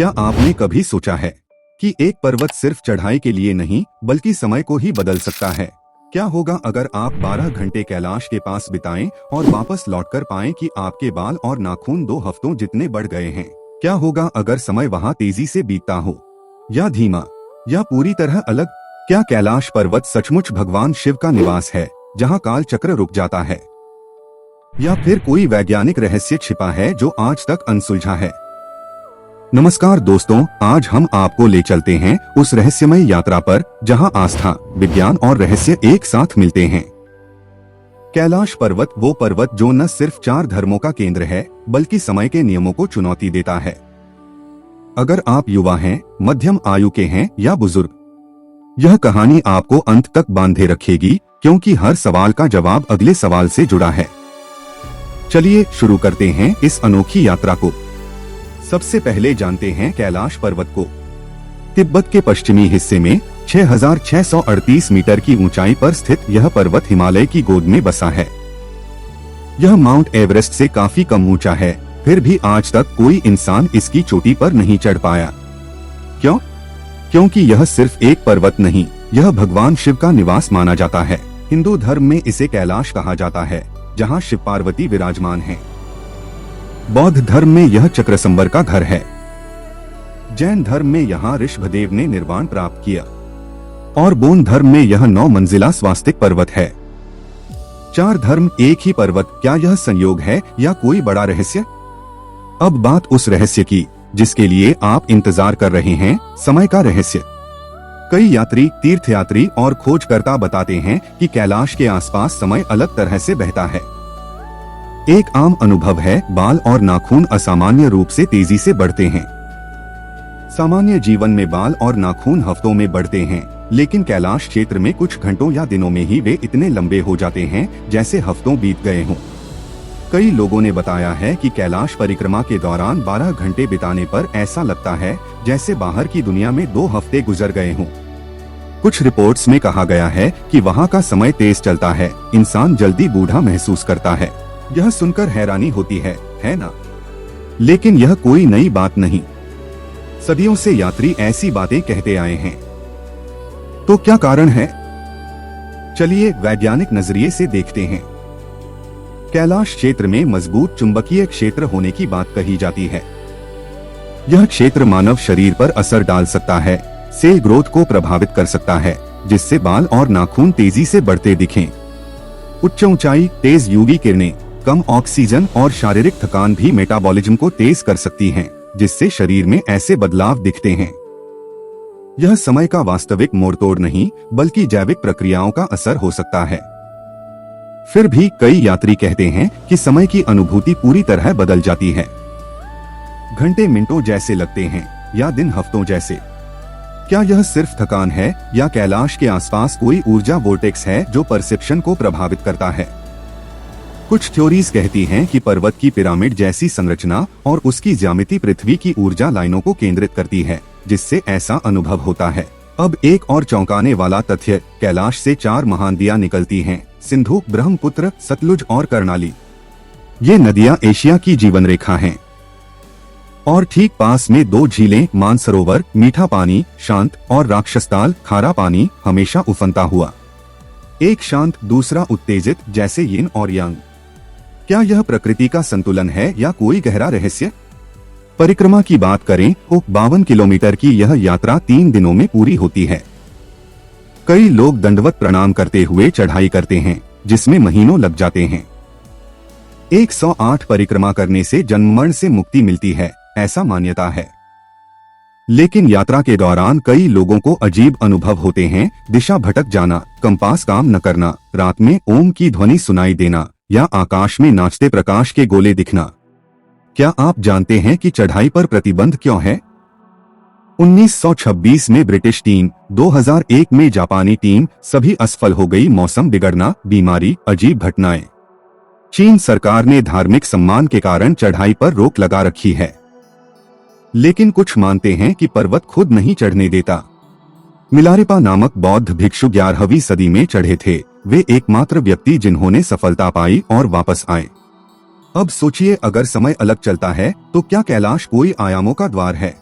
क्या आपने कभी सोचा है कि एक पर्वत सिर्फ चढ़ाई के लिए नहीं बल्कि समय को ही बदल सकता है? क्या होगा अगर आप 12 घंटे कैलाश के पास बिताएं और वापस लौटकर पाएं कि आपके बाल और नाखून 2 हफ्तों जितने बढ़ गए हैं? क्या होगा अगर समय वहां तेजी से बीतता हो, या धीमा, या पूरी तरह अलग? क्या कैलाश पर्वत सचमुच भगवान शिव का निवास है जहां काल चक्र रुक जाता है, या फिर कोई वैज्ञानिक रहस्य छिपा है जो आज तक अनसुलझा है? नमस्कार दोस्तों, आज हम आपको ले चलते हैं उस रहस्यमय यात्रा पर जहां आस्था, विज्ञान और रहस्य एक साथ मिलते हैं। कैलाश पर्वत वो पर्वत जो न सिर्फ 4 धर्मों का केंद्र है बल्कि समय के नियमों को चुनौती देता है। अगर आप युवा हैं, मध्यम आयु के हैं या बुजुर्ग, यह कहानी आपको अंत तक बांधे रखेगी, क्योंकि हर सवाल का जवाब अगले सवाल से जुड़ा है। चलिए शुरू करते हैं इस अनोखी यात्रा को। सबसे पहले जानते हैं कैलाश पर्वत को। तिब्बत के पश्चिमी हिस्से में 6638 मीटर की ऊंचाई पर स्थित यह पर्वत हिमालय की गोद में बसा है। यह माउंट एवरेस्ट से काफी कम ऊंचा है, फिर भी आज तक कोई इंसान इसकी चोटी पर नहीं चढ़ पाया। क्यों? क्योंकि यह सिर्फ एक पर्वत नहीं, यह भगवान शिव का निवास माना जाता है। हिंदू धर्म में इसे कैलाश कहा जाता है, जहां शिव पार्वती विराजमान हैं। बौद्ध धर्म में यह चक्रसंबर का घर है। जैन धर्म में यहाँ ऋषभदेव ने निर्वाण प्राप्त किया, और बौद्ध धर्म में यह 9 मंजिला स्वास्तिक पर्वत है। 4 धर्म एक ही पर्वत, क्या यह संयोग है या कोई बड़ा रहस्य? अब बात उस रहस्य की जिसके लिए आप इंतजार कर रहे हैं, समय का रहस्य। कई यात्री, तीर्थयात्री और खोजकर्ता बताते हैं कि कैलाश के आसपास समय अलग तरह से बहता है। एक आम अनुभव है, बाल और नाखून असामान्य रूप से तेजी से बढ़ते हैं। सामान्य जीवन में बाल और नाखून हफ्तों में बढ़ते हैं, लेकिन कैलाश क्षेत्र में कुछ घंटों या दिनों में ही वे इतने लंबे हो जाते हैं जैसे हफ्तों बीत गए हों। कई लोगों ने बताया है कि कैलाश परिक्रमा के दौरान 12 घंटे बिताने पर ऐसा लगता है जैसे बाहर की दुनिया में 2 हफ्ते गुजर गए हों। कुछ रिपोर्ट्स में कहा गया है कि वहां का समय तेज चलता है, इंसान जल्दी बूढ़ा महसूस करता है। यह सुनकर हैरानी होती है ना? लेकिन यह कोई नई बात नहीं। सदियों से यात्री ऐसी बातें कहते आए हैं। तो क्या कारण है? चलिए वैज्ञानिक नजरिए से देखते हैं। कैलाश क्षेत्र में मजबूत चुंबकीय क्षेत्र होने की बात कही जाती है। यह क्षेत्र मानव शरीर पर असर डाल सकता है, सेल ग्रोथ को प्रभावित कर सकता है, जिससे बाल और नाखून तेजी से बढ़ते दिखें। उच्च ऊंचाई, तेज यूवी किरणें, कम ऑक्सीजन और शारीरिक थकान भी मेटाबॉलिज्म को तेज कर सकती हैं, जिससे शरीर में ऐसे बदलाव दिखते हैं। यह समय का वास्तविक मोड़तोड़ नहीं बल्कि जैविक प्रक्रियाओं का असर हो सकता है। फिर भी कई यात्री कहते हैं कि समय की अनुभूति पूरी तरह बदल जाती है। घंटे मिनटों जैसे लगते हैं या दिन हफ्तों जैसे। क्या यह सिर्फ थकान है या कैलाश के आसपास कोई ऊर्जा वोर्टेक्स है जो परसेप्शन को प्रभावित करता है? कुछ थ्योरीज कहती हैं कि पर्वत की पिरामिड जैसी संरचना और उसकी ज्यामिति पृथ्वी की ऊर्जा लाइनों को केंद्रित करती है, जिससे ऐसा अनुभव होता है। अब एक और चौंकाने वाला तथ्य, कैलाश से 4 महानदियां निकलती हैं, सिंधु, ब्रह्मपुत्र, सतलुज और कर्णाली। ये नदियां एशिया की जीवन रेखा हैं। और ठीक पास में 2 झीलें, मानसरोवर, मीठा पानी, शांत, और राक्षसताल, खारा पानी, हमेशा उफनता हुआ। एक शांत, दूसरा उत्तेजित, जैसे यिन और यांग। क्या यह प्रकृति का संतुलन है या कोई गहरा रहस्य? परिक्रमा की बात करें तो 52 किलोमीटर की यह यात्रा 3 दिनों में पूरी होती है। कई लोग दंडवत प्रणाम करते हुए चढ़ाई करते हैं, जिसमें महीनों लग जाते हैं। 108 परिक्रमा करने से जन्म मरण से मुक्ति मिलती है, ऐसा मान्यता है। लेकिन यात्रा के दौरान कई लोगों को अजीब अनुभव होते हैं, दिशा भटक जाना, कंपास काम न करना, रात में ओम की ध्वनि सुनाई देना, या आकाश में नाचते प्रकाश के गोले दिखना। क्या आप जानते हैं कि चढ़ाई पर प्रतिबंध क्यों है? 1926 में ब्रिटिश टीम, 2001 में जापानी टीम, सभी असफल हो गई। मौसम बिगड़ना, बीमारी, अजीब घटनाएं। चीन सरकार ने धार्मिक सम्मान के कारण चढ़ाई पर रोक लगा रखी है। लेकिन कुछ मानते हैं कि पर्वत खुद नहीं चढ़ने देता। मिलारेपा नामक बौद्ध भिक्षु 11वीं सदी में चढ़े थे। वे एकमात्र व्यक्ति जिन्होंने सफलता पाई और वापस आए। अब सोचिए, अगर समय अलग चलता है तो क्या कैलाश कोई आयामों का द्वार है?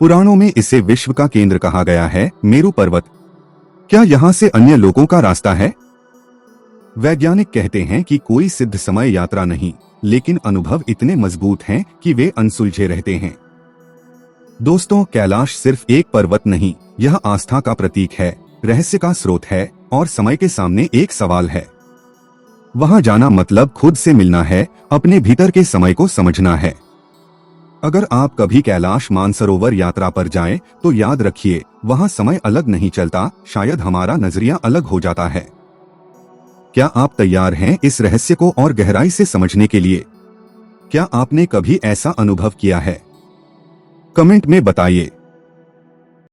पुराणों में इसे विश्व का केंद्र कहा गया है। मेरू पर्वत, क्या यहाँ से अन्य लोगों का रास्ता है? वैज्ञानिक कहते हैं कि कोई सिद्ध समय यात्रा नहीं, लेकिन अनुभव इतने मजबूत हैं कि वे अनसुलझे रहते हैं। दोस्तों, कैलाश सिर्फ एक पर्वत नहीं, यह आस्था का प्रतीक है, रहस्य का स्रोत है और समय के सामने एक सवाल है। वहां जाना मतलब खुद से मिलना है, अपने भीतर के समय को समझना है। अगर आप कभी कैलाश मानसरोवर यात्रा पर जाएं, तो याद रखिए, वहां समय अलग नहीं चलता, शायद हमारा नजरिया अलग हो जाता है। क्या आप तैयार हैं इस रहस्य को और गहराई से समझने के लिए? क्या आपने कभी ऐसा अनुभव किया है? कमेंट में बताइए।